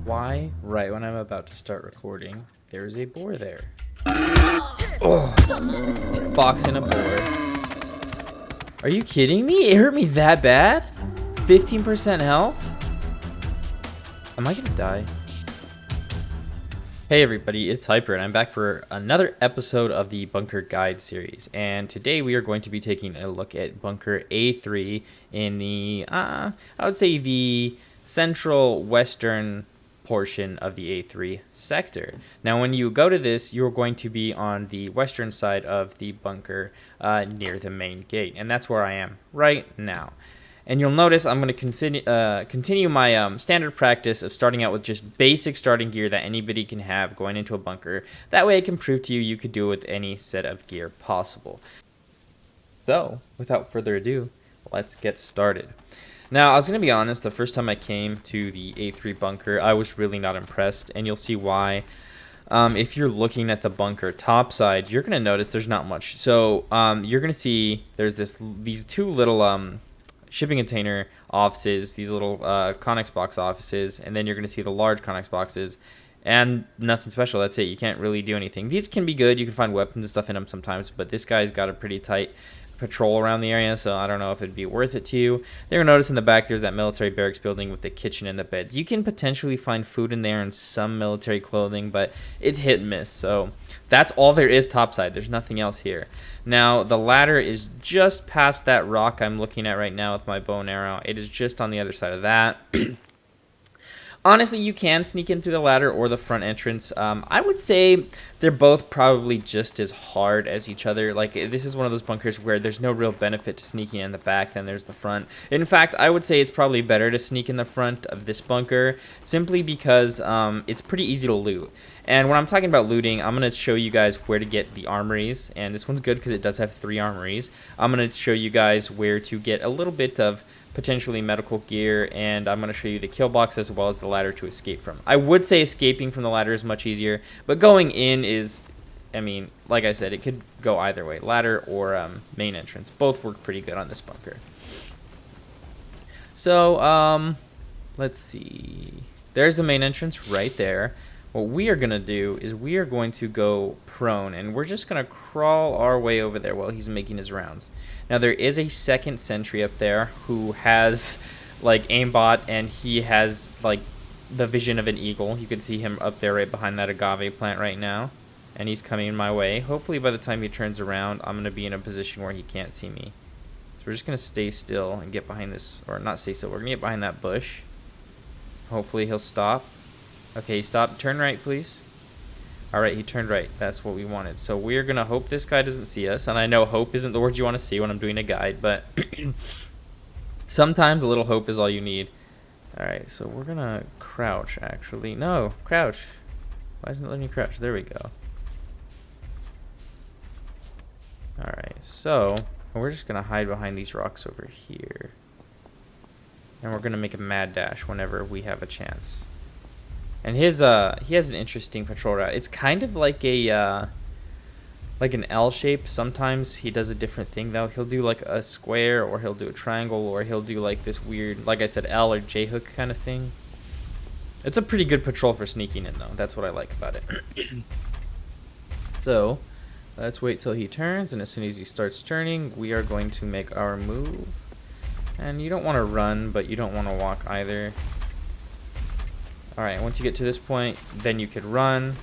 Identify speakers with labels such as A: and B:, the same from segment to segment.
A: Why, right when I'm about to start recording, there's a boar there? Oh, fox and a boar. Are you kidding me? It hurt me that bad? 15% health? Am I gonna die? Hey everybody, it's Hyper and I'm back for another episode of the Bunker Guide series. And today we are going to be taking a look at Bunker A3 in the, I would say the central western portion of the A3 sector. Now when you go to this, you're going to be on the western side of the bunker near the main gate. And that's where I am right now. And you'll notice I'm going to continue my standard practice of starting out with just basic starting gear that anybody can have going into a bunker. That way I can prove to you could do it with any set of gear possible. So, without further ado, let's get started. Now, I was going to be honest, the first time I came to the A3 bunker, I was really not impressed, and you'll see why. If you're looking at the bunker topside, you're going to notice there's not much. So, you're going to see there's these two little shipping container offices, these little Connex box offices, and then you're going to see the large Connex boxes, and nothing special. That's it. You can't really do anything. These can be good. You can find weapons and stuff in them sometimes, but this guy's got a pretty tight patrol around the area, so I don't know if it'd be worth it to you. You're gonna notice in the back there's that military barracks building with the kitchen and the beds. You can potentially find food in there and some military clothing, but it's hit and miss. So that's all there is topside. There's nothing else here. Now the ladder is just past that rock I'm looking at right now with my bow and arrow. It is just on the other side of that. Honestly, you can sneak in through the ladder or the front entrance. I would say they're both probably just as hard as each other. Like, this is one of those bunkers where there's no real benefit to sneaking in the back than there's the front. In fact, I would say it's probably better to sneak in the front of this bunker simply because it's pretty easy to loot. And when I'm talking about looting, I'm going to show you guys where to get the armories. And this one's good because it does have 3 armories. I'm going to show you guys where to get a little bit of potentially medical gear, and I'm going to show you the Killbox as well as the ladder to escape from. I would say escaping from the ladder is much easier, but going in is, I mean, like I said, it could go either way, ladder or main entrance. Both work pretty good on this bunker. So, let's see. There's the main entrance right there. What we are going to do is we are going to go prone, and we're just going to crawl our way over there while he's making his rounds. Now, there is a second sentry up there who has, like, aimbot, and he has, like, the vision of an eagle. You can see him up there right behind that agave plant right now, and he's coming my way. Hopefully, by the time he turns around, I'm going to be in a position where he can't see me. So we're just going to stay still and get behind this, or not stay still, we're going to get behind that bush. Hopefully, he'll stop. Okay, stop. Turn right, please. Alright, he turned right. That's what we wanted. So we're going to hope this guy doesn't see us. And I know hope isn't the word you want to see when I'm doing a guide, but sometimes a little hope is all you need. Alright, so we're going to crouch, actually. No, crouch. Why isn't it letting me crouch? There we go. Alright, so we're just going to hide behind these rocks over here. And we're going to make a mad dash whenever we have a chance. And he has an interesting patrol route. It's kind of like a like an L shape. Sometimes he does a different thing though. He'll do like a square, or he'll do a triangle, or he'll do like this weird, like I said, L or J hook kind of thing. It's a pretty good patrol for sneaking in though. That's what I like about it. So let's wait till he turns, and as soon as he starts turning, we are going to make our move. And you don't want to run, but you don't want to walk either. Alright, once you get to this point, then you could run.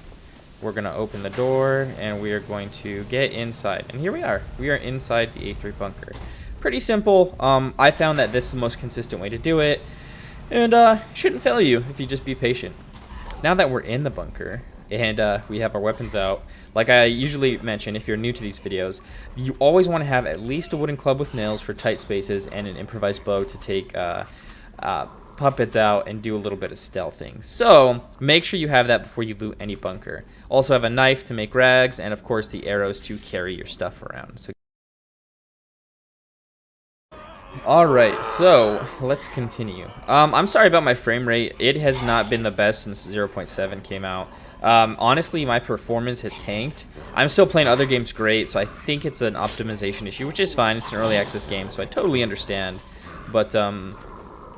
A: We're going to open the door, and we are going to get inside. And here we are. We are inside the A3 bunker. Pretty simple. I found that this is the most consistent way to do it. And shouldn't fail you if you just be patient. Now that we're in the bunker, and we have our weapons out, like I usually mention if you're new to these videos, you always want to have at least a wooden club with nails for tight spaces and an improvised bow to take puppets out and do a little bit of stealthing. So make sure you have that before you loot any bunker. Also have a knife to make rags, and of course the arrows to carry your stuff around. So alright, so let's continue. I'm sorry about my frame rate. It has not been the best since 0.7 came out. Honestly, my performance has tanked. I'm still playing other games great, so I think it's an optimization issue, which is fine. It's an early access game, so I totally understand. But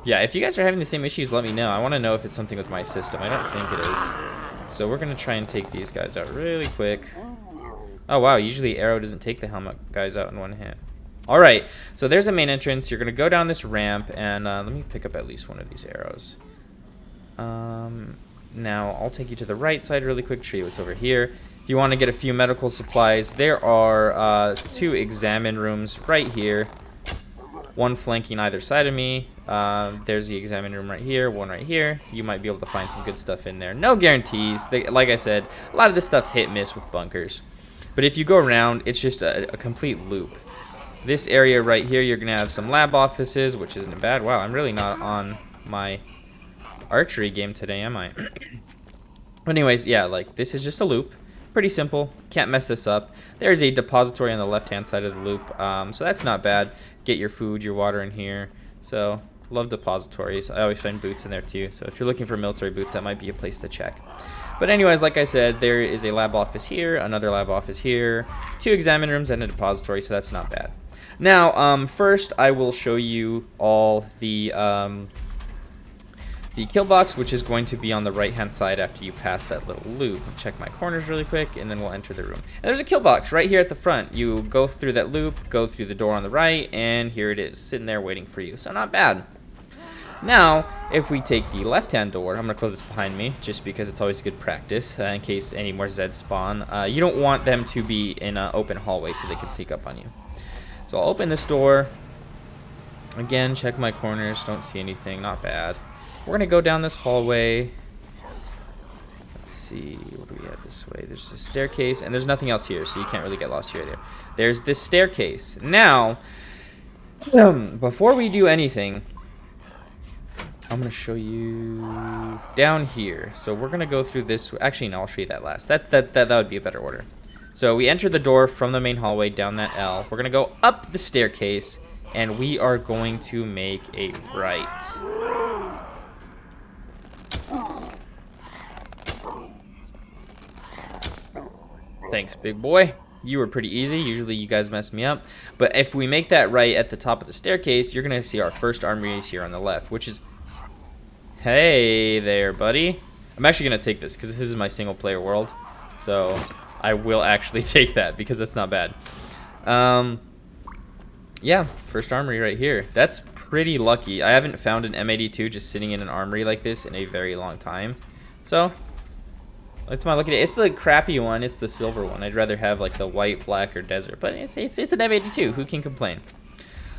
A: Yeah, if you guys are having the same issues, let me know. I want to know if it's something with my system. I don't think it is. So we're going to try and take these guys out really quick. Oh, wow. Usually arrow doesn't take the helmet guys out in one hit. All right. So there's the main entrance. You're going to go down this ramp. And let me pick up at least one of these arrows. Now, I'll take you to the right side really quick, show you what's over here. If you want to get a few medical supplies, there are 2 examine rooms right here. One flanking either side of me. There's the examine room right here, one right here. You might be able to find some good stuff in there. No guarantees. Like I said, a lot of this stuff's hit and miss with bunkers. But if you go around, it's just a complete loop. This area right here, you're going to have some lab offices, which isn't bad. Wow, I'm really not on my archery game today, am I? But anyways, yeah, like this is just a loop. Pretty simple. Can't mess this up. There's a depository on the left-hand side of the loop, so that's not bad. Get your food, your water in here. So, love depositories. I always find boots in there too. So if you're looking for military boots, that might be a place to check. But anyways, like I said, there is a lab office here, another lab office here, 2 examine rooms, and a depository, so that's not bad. Now, first I will show you all the Killbox, which is going to be on the right-hand side after you pass that little loop. Check my corners really quick, and then we'll enter the room. And there's a Killbox right here at the front. You go through that loop, go through the door on the right, and here it is, sitting there waiting for you. So not bad. Now, if we take the left-hand door, I'm going to close this behind me, just because it's always good practice, in case any more Zeds spawn. You don't want them to be in an open hallway so they can sneak up on you. So I'll open this door. Again, check my corners, don't see anything, not bad. We're going to go down this hallway. Let's see, what do we have this way? There's a staircase, and there's nothing else here, so you can't really get lost here or there. There's this staircase. Now, before we do anything, I'm going to show you down here. So we're going to go through this. Actually, no, I'll show you that last. That would be a better order. So we enter the door from the main hallway down that L. We're going to go up the staircase, and we are going to make a right. Thanks, big boy. You were pretty easy. Usually you guys mess me up. But if we make that right at the top of the staircase, you're going to see our first armories here on the left, which is... Hey there, buddy. I'm actually going to take this because this is my single player world. So I will actually take that because that's not bad. Yeah, first armory right here. That's pretty lucky. I haven't found an M82 just sitting in an armory like this in a very long time. So... It's my look at it. It's the crappy one. It's the silver one. I'd rather have like the white, black, or desert. But it's an M82. Who can complain?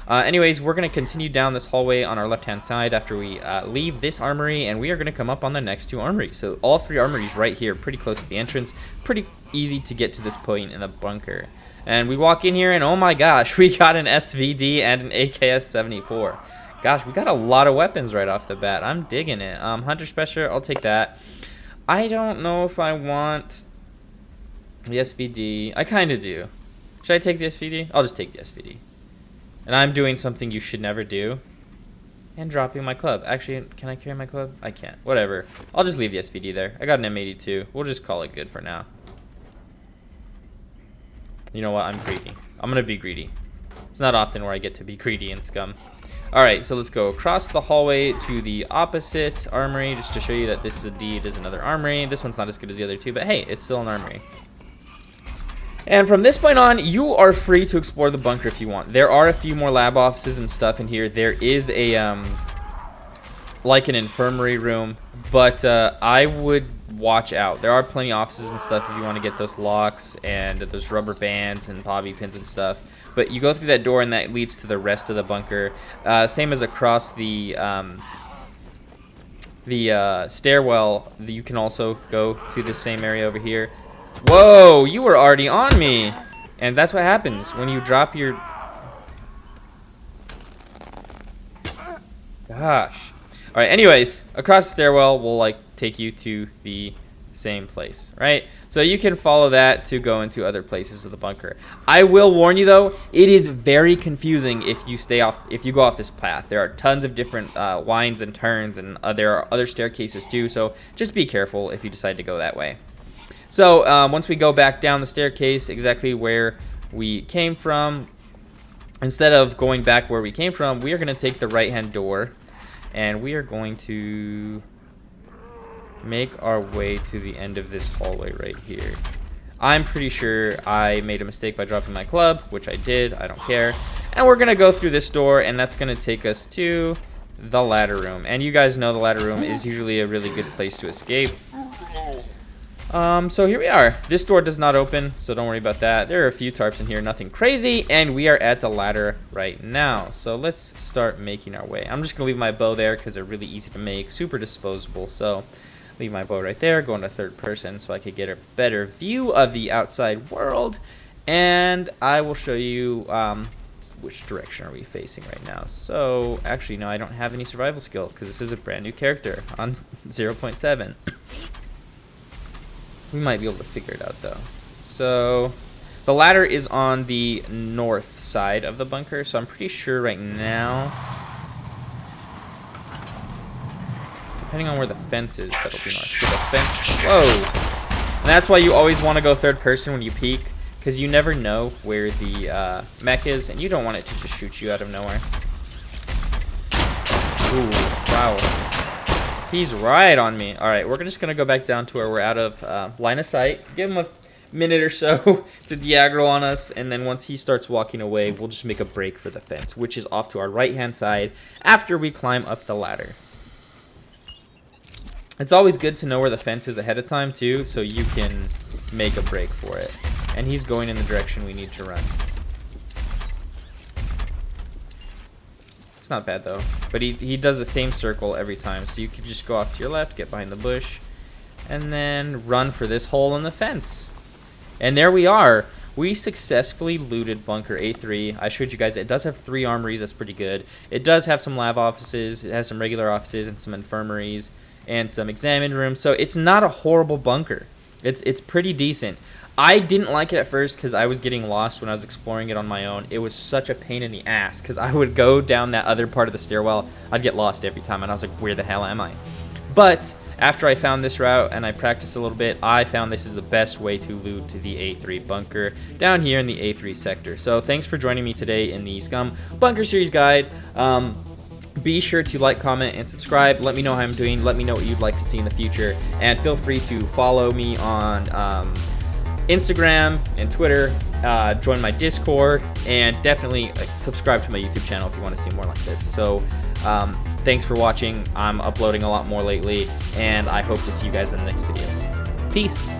A: Anyways, we're going to continue down this hallway on our left-hand side after we leave this armory. And we are going to come up on the next 2 armories. So all 3 armories right here, pretty close to the entrance. Pretty easy to get to this point in the bunker. And we walk in here and oh my gosh, we got an SVD and an AKS-74. Gosh, we got a lot of weapons right off the bat. I'm digging it. Hunter Special, I'll take that. I don't know if I want the SVD. I kind of do. Should I take the SVD? I'll just take the SVD. And I'm doing something you should never do. And dropping my club. Actually, can I carry my club? I can't. Whatever. I'll just leave the SVD there. I got an M82. We'll just call it good for now. You know what? I'm greedy. I'm going to be greedy. It's not often where I get to be greedy in SCUM. Alright, so let's go across the hallway to the opposite armory, just to show you that this indeed is another armory. This one's not as good as the other 2, but hey, it's still an armory. And from this point on, you are free to explore the bunker if you want. There are a few more lab offices and stuff in here. There is a, like an infirmary room, but I would watch out. There are plenty of offices and stuff if you want to get those locks and those rubber bands and bobby pins and stuff. But you go through that door and that leads to the rest of the bunker. Same as across the stairwell, you can also go to the same area over here. Whoa, you were already on me. And that's what happens when you drop your... Gosh. Alright, anyways, across the stairwell will like take you to the same place, right? So you can follow that to go into other places of the bunker. I will warn you though, it is very confusing if you go off this path. There are tons of different winds and turns, and there are other staircases too, so just be careful if you decide to go that way. So once we go back down the staircase exactly where we came from, instead of going back where we came from, we are going to take the right hand door. and we are going to make our way to the end of this hallway right here. I'm pretty sure I made a mistake by dropping my club, which I did. I don't care. And we're going to go through this door, and that's going to take us to the ladder room. And you guys know the ladder room is usually a really good place to escape. So here we are. This door does not open, so don't worry about that. There are a few tarps in here, nothing crazy, and we are at the ladder right now. So let's start making our way. I'm just going to leave my bow there because they're really easy to make, super disposable. So leave my bow right there, go into third person so I could get a better view of the outside world. And I will show you which direction are we facing right now. So actually, no, I don't have any survival skill because this is a brand new character on 0.7. We might be able to figure it out though. So the ladder is on the north side of the bunker, so I'm pretty sure right now, depending on where the fence is, that'll be north. So the fence, whoa! And that's why you always want to go third person when you peek, because you never know where the mech is, and you don't want it to just shoot you out of nowhere. Ooh, wow. He's right on me. All right, we're just going to go back down to where we're out of line of sight. Give him a minute or so to de-aggro on us, and then once he starts walking away, we'll just make a break for the fence, which is off to our right-hand side after we climb up the ladder. It's always good to know where the fence is ahead of time, too, so you can make a break for it. And he's going in the direction we need to run. Not bad though, but he does the same circle every time, so you can just go off to your left, get behind the bush, and then run for this hole in the fence. And there we are. We successfully looted bunker A3. I showed you guys it does have 3 armories. That's pretty good. It does have some lab offices. It has some regular offices and some infirmaries and some examine rooms, so it's not a horrible bunker. It's pretty decent. I didn't like it at first because I was getting lost when I was exploring it on my own. It was such a pain in the ass because I would go down that other part of the stairwell. I'd get lost every time, and I was like, where the hell am I? But after I found this route and I practiced a little bit, I found this is the best way to loot the A3 bunker down here in the A3 sector. So thanks for joining me today in the SCUM Bunker Series Guide. Be sure to like, comment, and subscribe. Let me know how I'm doing. Let me know what you'd like to see in the future. And feel free to follow me on Instagram and Twitter, join my Discord, and definitely subscribe to my YouTube channel if you want to see more like this. So thanks for watching. I'm uploading a lot more lately, and I hope to see you guys in the next videos. Peace.